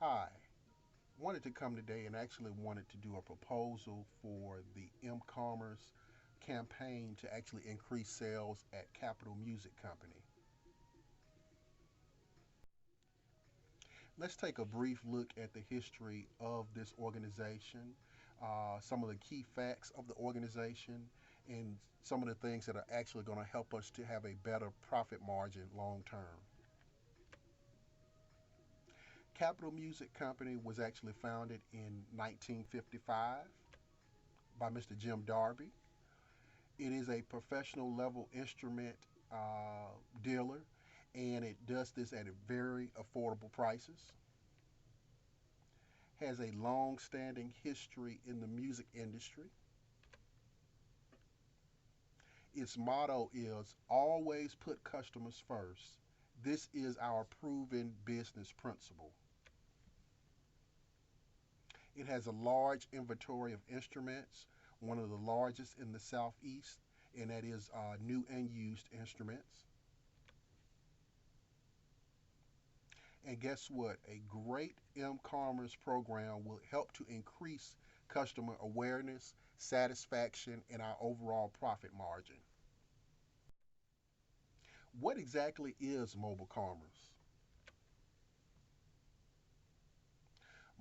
Hi, wanted to come today and actually wanted to do a proposal for the M-commerce campaign to actually increase sales at Capitol Music Company. Let's take a brief look at the history of this organization, some of the key facts of the organization, and some of the things that are actually going to help us to have a better profit margin long term. Capitol Music Company was actually founded in 1955 by Mr. Jim Darby. It is a professional level instrument dealer, and it does this at very affordable prices. Has a long standing history in the music industry. Its motto is always put customers first. This is our proven business principle. It has a large inventory of instruments, one of the largest in the Southeast, and that is new and used instruments. And guess what? A great m-commerce program will help to increase customer awareness, satisfaction, and our overall profit margin. What exactly is mobile commerce?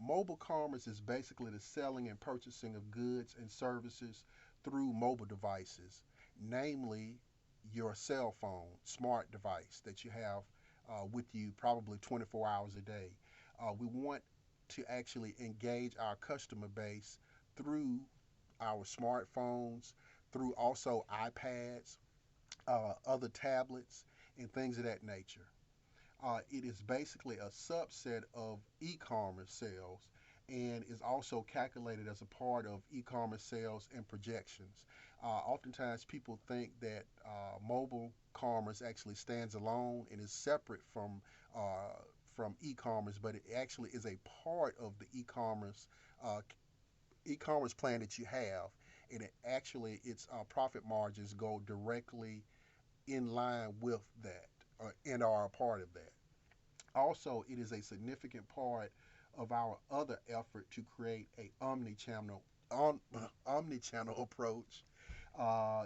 Mobile commerce is basically the selling and purchasing of goods and services through mobile devices, namely your cell phone, smart device that you have with you probably 24 hours a day. We want to actually engage our customer base through our smartphones, through also iPads, other tablets, and things of that nature. It is basically a subset of e-commerce sales and is also calculated as a part of e-commerce sales and projections. Oftentimes, people think that mobile commerce actually stands alone and is separate from e-commerce, but it actually is a part of the uh, e-commerce plan that you have, and it actually its profit margins go directly in line with that, and are a part of that. Also, it is a significant part of our other effort to create a omni-channel approach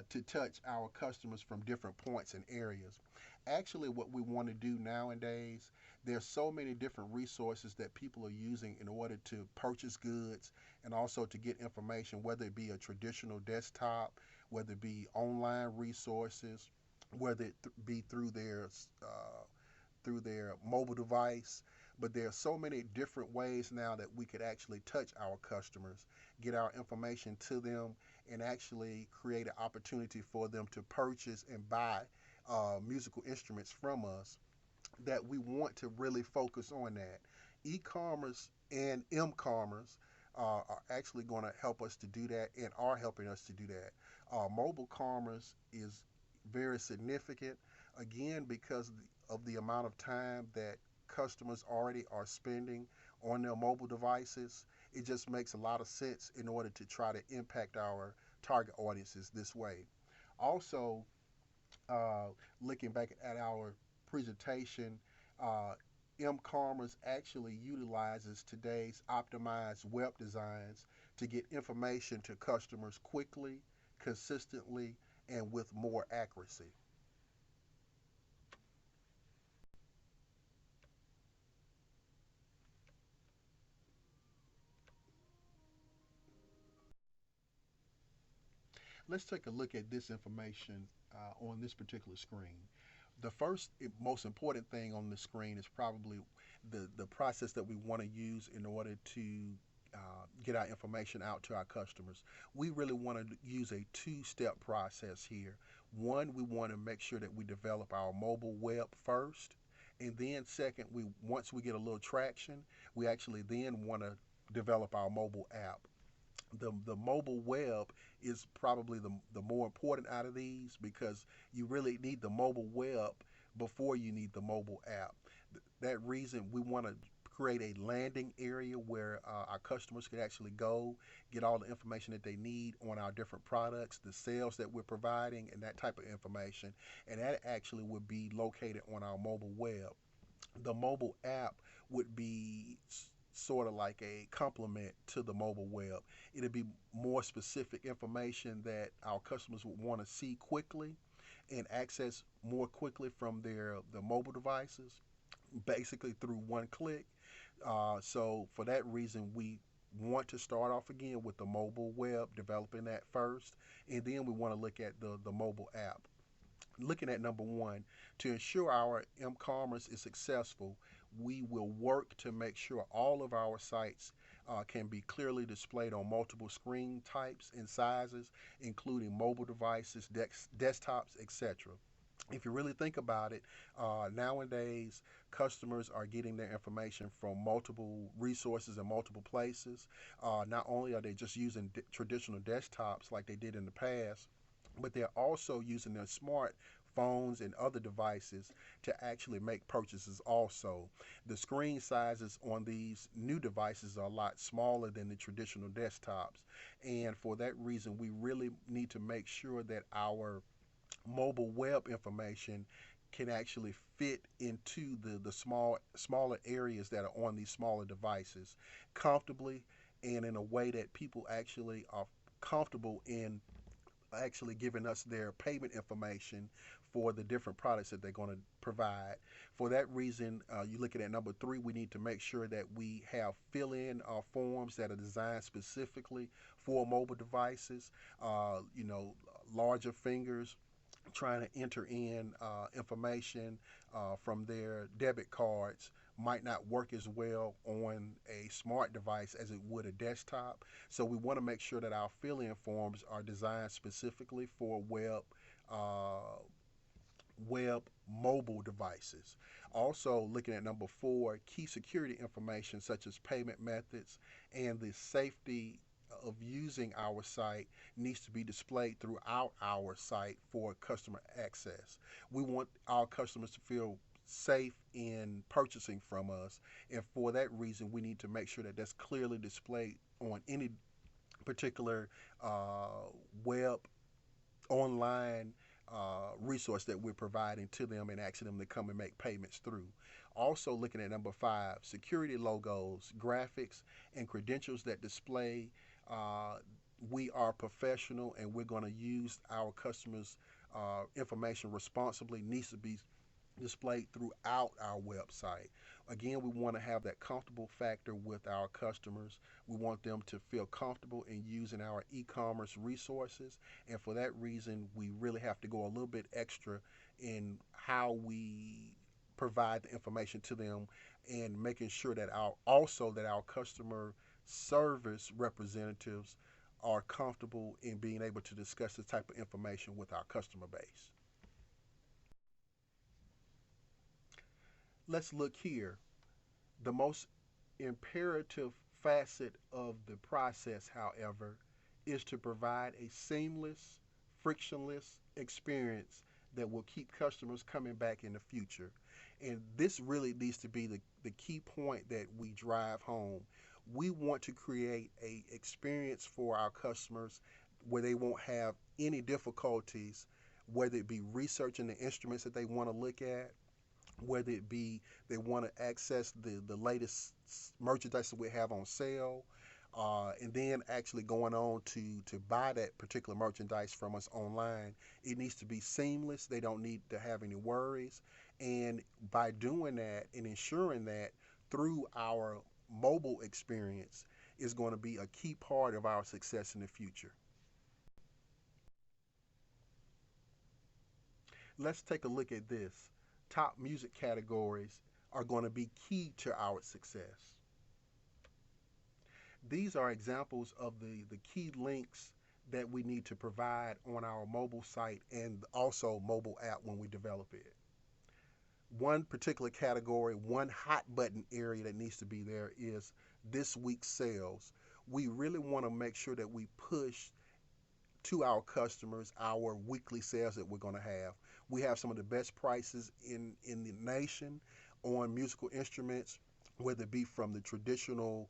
to touch our customers from different points and areas. Actually, what we want to do nowadays, there's so many different resources that people are using in order to purchase goods and also to get information, whether it be a traditional desktop, whether it be online resources, whether it be through their mobile device. But there are so many different ways now that we could actually touch our customers, get our information to them, and actually create an opportunity for them to purchase and buy musical instruments from us. That we want to really focus on that. E-commerce and m-commerce are actually going to help us to do that and are helping us to do that. Mobile commerce is very significant, again, because of the amount of time that customers already are spending on their mobile devices. It just makes a lot of sense in order to try to impact our target audiences this way. Also, uh, looking back at our presentation, uh, M-commerce actually utilizes today's optimized web designs to get information to customers quickly, consistently, and with more accuracy. Let's take a look at this information on this particular screen. The first most important thing on the screen is probably the process that we want to use in order to get our information out to our customers. We really want to use a two-step process here. One, we want to make sure that we develop our mobile web first, and then second, we once we get a little traction, we actually then want to develop our mobile app. The mobile web is probably the more important out of these because you really need the mobile web before you need the mobile app. That reason we want to create a landing area where our customers can actually go get all the information that they need on our different products, the sales that we're providing, and that type of information. And that actually would be located on our mobile web. The mobile app would be sort of like a complement to the mobile web. It'll be more specific information that our customers would want to see quickly and access more quickly from their mobile devices, basically through one click. So for that reason, we want to start off again with the mobile web, developing that first, and then we want to look at the mobile app. Looking at number one, to ensure our m-commerce is successful, we will work to make sure all of our sites can be clearly displayed on multiple screen types and sizes, including mobile devices, desktops, etc. If you really think about it, nowadays customers are getting their information from multiple resources and multiple places. Not only are they just using traditional desktops like they did in the past, but they're also using their smartphones and other devices to actually make purchases also. The screen sizes on these new devices are a lot smaller than the traditional desktops, and for that reason we really need to make sure that our mobile web information can actually fit into the smaller areas that are on these smaller devices comfortably, and in a way that people actually are comfortable in actually giving us their payment information for the different products that they're going to provide. For that reason, you're looking at number three, we need to make sure that we have fill-in forms that are designed specifically for mobile devices. Larger fingers trying to enter in information from their debit cards might not work as well on a smart device as it would a desktop. So we want to make sure that our fill-in forms are designed specifically for uh, web mobile devices. Also, looking at number four, key security information such as payment methods and the safety of using our site needs to be displayed throughout our site for customer access. We want our customers to feel safe in purchasing from us, and for that reason, we need to make sure that that's clearly displayed on any particular web online resource that we're providing to them and asking them to come and make payments through. Also, looking at number five, security logos, graphics, and credentials that display uh, we are professional and we're going to use our customers' information responsibly needs to be displayed throughout our website. Again, we want to have that comfortable factor with our customers. We want them to feel comfortable in using our e commerce resources. And for that reason, we really have to go a little bit extra in how we provide the information to them, and making sure that our customer service representatives are comfortable in being able to discuss this type of information with our customer base. Let's look here. The most imperative facet of the process, however, is to provide a seamless, frictionless experience that will keep customers coming back in the future. And this really needs to be the key point that we drive home. We want to create a experience for our customers where they won't have any difficulties, whether it be researching the instruments that they want to look at, whether it be they want to access the latest merchandise that we have on sale, and then actually going on to buy that particular merchandise from us online. It needs to be seamless. They don't need to have any worries. And by doing that and ensuring that through our mobile experience is going to be a key part of our success in the future. Let's take a look at this. Top music categories are going to be key to our success. These are examples of the key links that we need to provide on our mobile site and also mobile app when we develop it. One particular category, one hot button area that needs to be there is this week's sales. We really want to make sure that we push to our customers our weekly sales that we're going to have. We have some of the best prices in the nation on musical instruments, whether it be from the traditional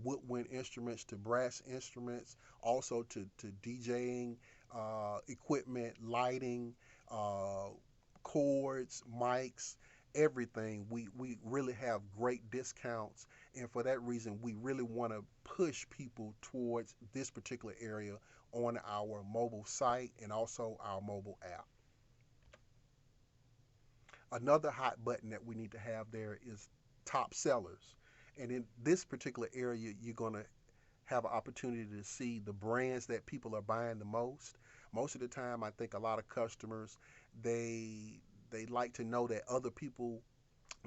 woodwind instruments to brass instruments, also to DJing equipment, lighting, cords, mics, everything. We really have great discounts, and for that reason, we really want to push people towards this particular area on our mobile site and also our mobile app. Another hot button that we need to have there is top sellers. And in this particular area, you're going to have an opportunity to see the brands that people are buying the most. Most of the time, I think a lot of customers they like to know that other people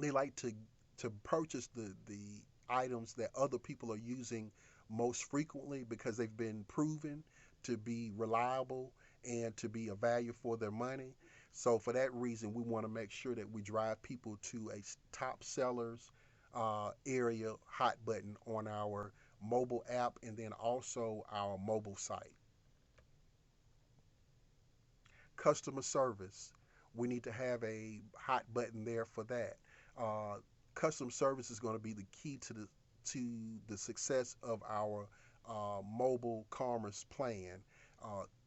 they like to purchase the items that other people are using most frequently because they've been proven to be reliable and to be a value for their money. So for that reason, we want to make sure that we drive people to a top sellers area hot button on our mobile app and then also our mobile site. Customer service, we need to have a hot button there for that. Uh, Customer service is going to be the key to the success of our mobile commerce plan.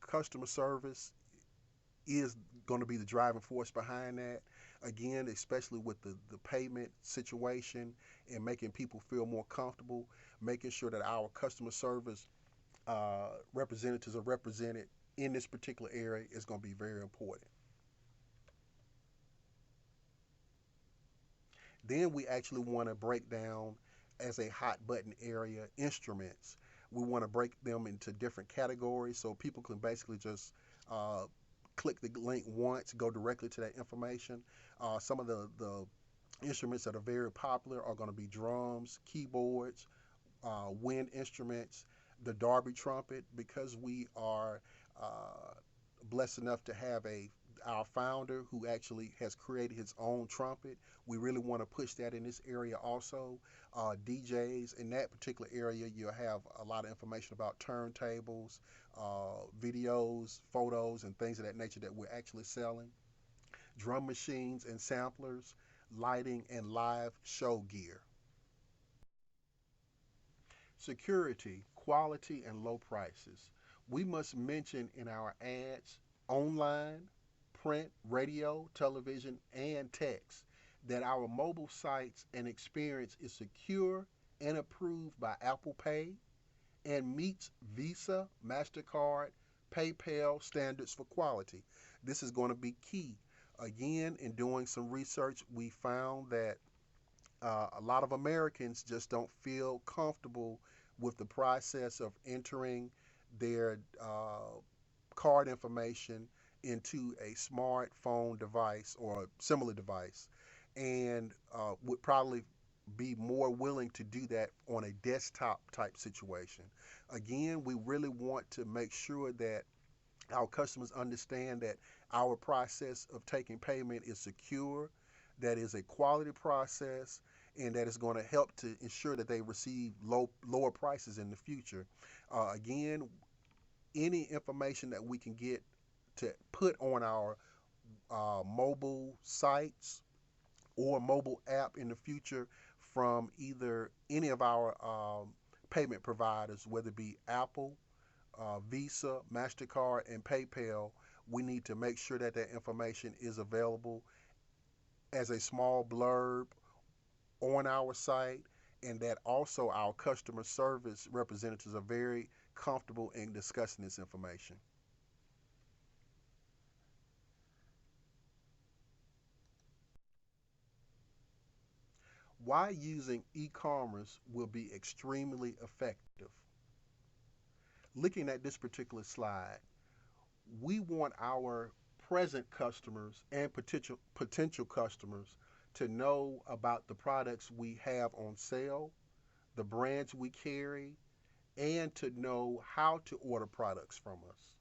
Customer service is going to be the driving force behind that. Again, especially with the payment situation and making people feel more comfortable, making sure that our customer service representatives are represented in this particular area is going to be very important. Then we actually want to break down as a hot button area instruments. We want to break them into different categories so people can basically just uh, click the link once, go directly to that information. Some of the instruments that are very popular are going to be drums, keyboards, wind instruments, the Darby trumpet, because we are uh, blessed enough to have a our founder who actually has created his own trumpet. We really want to push that in this area also. DJs in that particular area, you'll have a lot of information about turntables, videos, photos, and things of that nature that we're actually selling. Drum machines and samplers, lighting, and live show gear. Security, quality, and low prices. We must mention in our ads, online, print, radio, television, and text that our mobile sites and experience is secure and approved by Apple Pay and meets Visa, MasterCard, PayPal standards for quality. This is going to be key. Again, in doing some research, we found that a lot of Americans just don't feel comfortable with the process of entering their card information into a smartphone device or similar device, and would probably be more willing to do that on a desktop type situation. Again, we really want to make sure that our customers understand that our process of taking payment is secure, that is a quality process, and that is going to help to ensure that they receive lower prices in the future. Again, any information that we can get to put on our mobile sites or mobile app in the future from either any of our payment providers, whether it be Apple, Visa, MasterCard, and PayPal, we need to make sure that that information is available as a small blurb on our site, and that also our customer service representatives are very comfortable in discussing this information. Why using e-commerce will be extremely effective. Looking at this particular slide, we want our present customers and potential customers to know about the products we have on sale, the brands we carry, and to know how to order products from us.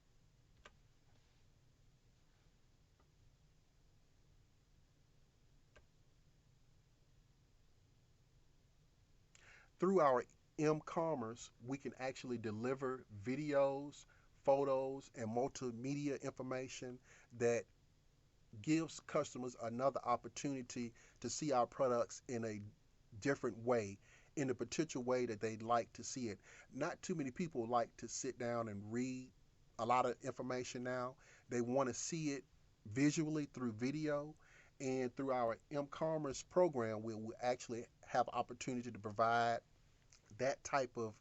Through our M-commerce, we can actually deliver videos, photos, and multimedia information that gives customers another opportunity to see our products in a different way, in the potential way that they'd like to see it. Not too many people like to sit down and read a lot of information now. They want to see it visually through video, And through our M-commerce program, we will actually have opportunity to provide that type of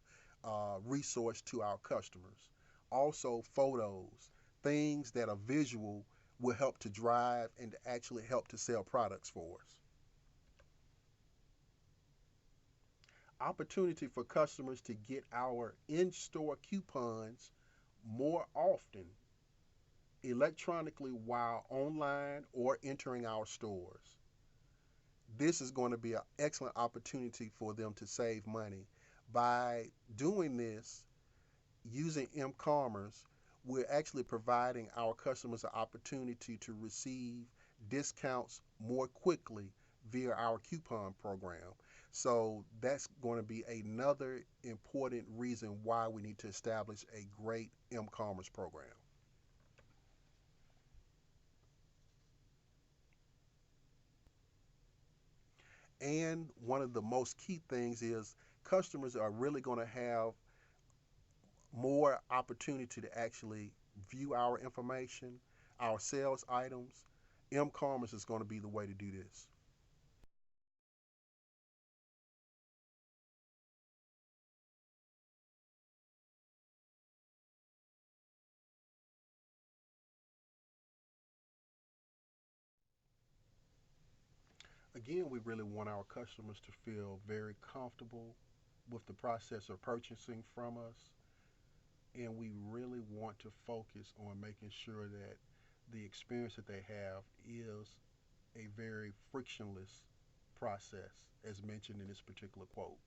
resource to our customers. Also, photos, things that are visual will help to drive and to actually help to sell products for us. Opportunity for customers to get our in store coupons more often electronically while online or entering our stores. This is going to be an excellent opportunity for them to save money. By doing this, using m-commerce, we're actually providing our customers an opportunity to receive discounts more quickly via our coupon program. So that's going to be another important reason why we need to establish a great m-commerce program. And one of the most key things is customers are really going to have more opportunity to actually view our information, our sales items. M-commerce is going to be the way to do this. Again, we really want our customers to feel very comfortable with the process of purchasing from us, and we really want to focus on making sure that the experience that they have is a very frictionless process, as mentioned in this particular quote.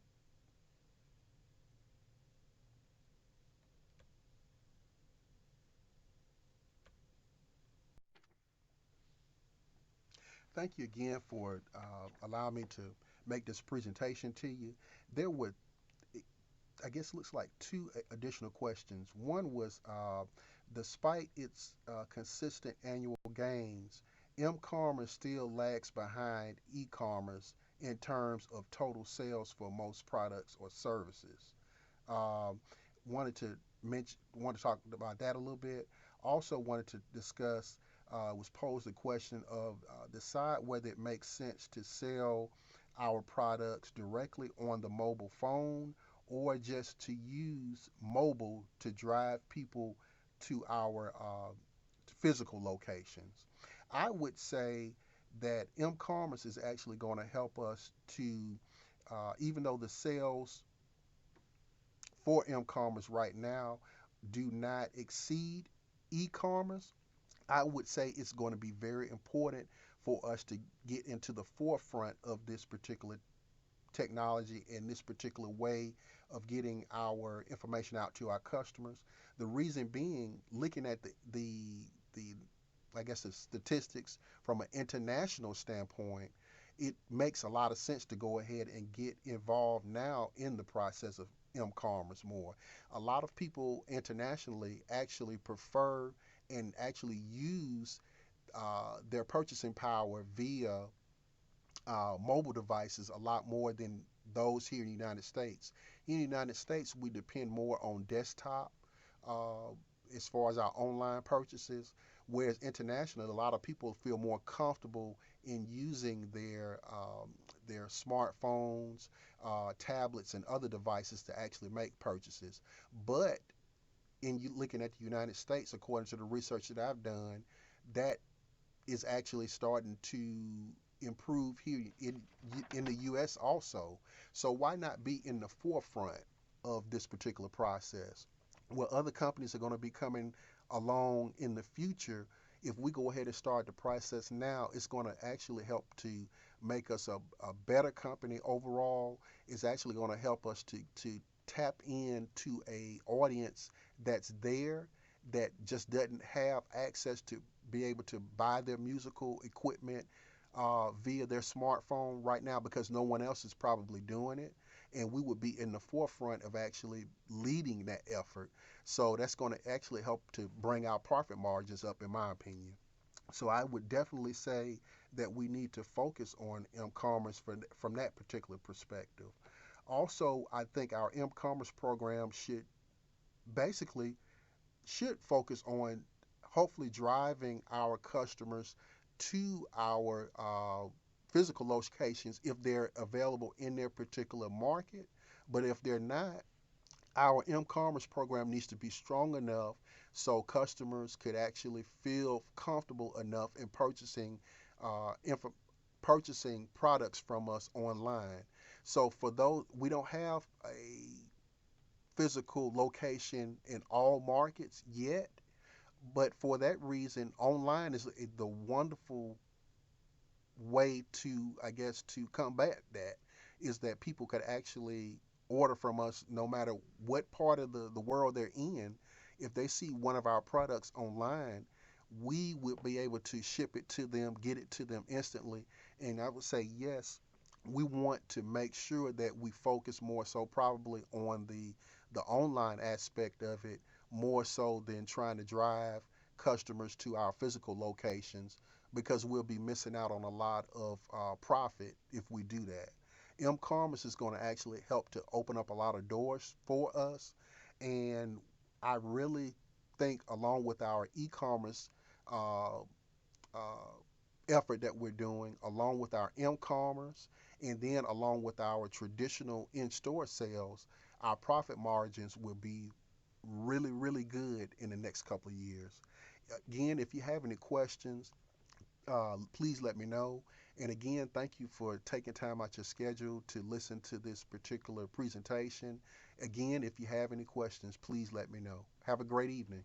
Thank you again for allowing me to make this presentation to you. There were, I guess, looks like two additional questions. One was, despite its consistent annual gains, m-commerce still lags behind e-commerce in terms of total sales for most products or services. Um, wanted to talk about that a little bit. Also wanted to discuss was posed the question of decide whether it makes sense to sell our products directly on the mobile phone or just to use mobile to drive people to our physical locations. I would say that m-commerce is actually going to help us to, even though the sales for m-commerce right now do not exceed e-commerce, I would say it's going to be very important for us to get into the forefront of this particular technology and this particular way of getting our information out to our customers. The reason being, looking at the I guess the statistics from an international standpoint, it makes a lot of sense to go ahead and get involved now in the process of m-commerce more. A lot of people internationally actually prefer and actually use their purchasing power via mobile devices a lot more than those here in the United States. In the United States, we depend more on desktop uh, as far as our online purchases, whereas internationally, a lot of people feel more comfortable in using their smartphones, tablets, and other devices to actually make purchases. But in looking at the United States, according to the research that I've done, that is actually starting to improve here in the U.S. also. So why not be in the forefront of this particular process? Well, other companies are going to be coming along in the future. If we go ahead and start the process now, it's going to actually help to make us a better company overall. It's actually going to help us to tap into a audience that's there that just doesn't have access to be able to buy their musical equipment via their smartphone right now because no one else is probably doing it. And we would be in the forefront of actually leading that effort. So that's going to actually help to bring our profit margins up, in my opinion. So I would definitely say that we need to focus on m-commerce from that particular perspective. Also, I think our m-commerce program basically should focus on hopefully driving our customers to our physical locations if they're available in their particular market. But if they're not, our m-commerce program needs to be strong enough so customers could actually feel comfortable enough in uh, inf- purchasing products from us online. So for those, we don't have a physical location in all markets yet, but for that reason, online is the wonderful way to, I guess, to combat that is that people could actually order from us no matter what part of the world they're in. If they see one of our products online, we would be able to ship it to them, get it to them instantly. And I would say, yes, we want to make sure that we focus more so probably on the online aspect of it more so than trying to drive customers to our physical locations because we'll be missing out on a lot of profit if we do that. M-commerce is going to actually help to open up a lot of doors for us, and I really think along with our e-commerce uh, uh, effort that we're doing, along with our m-commerce, and then along with our traditional in-store sales, our profit margins will be really, really good in the next couple of years. Again, if you have any questions, please let me know. And again, thank you for taking time out your schedule to listen to this particular presentation. Again, if you have any questions, please let me know. Have a great evening.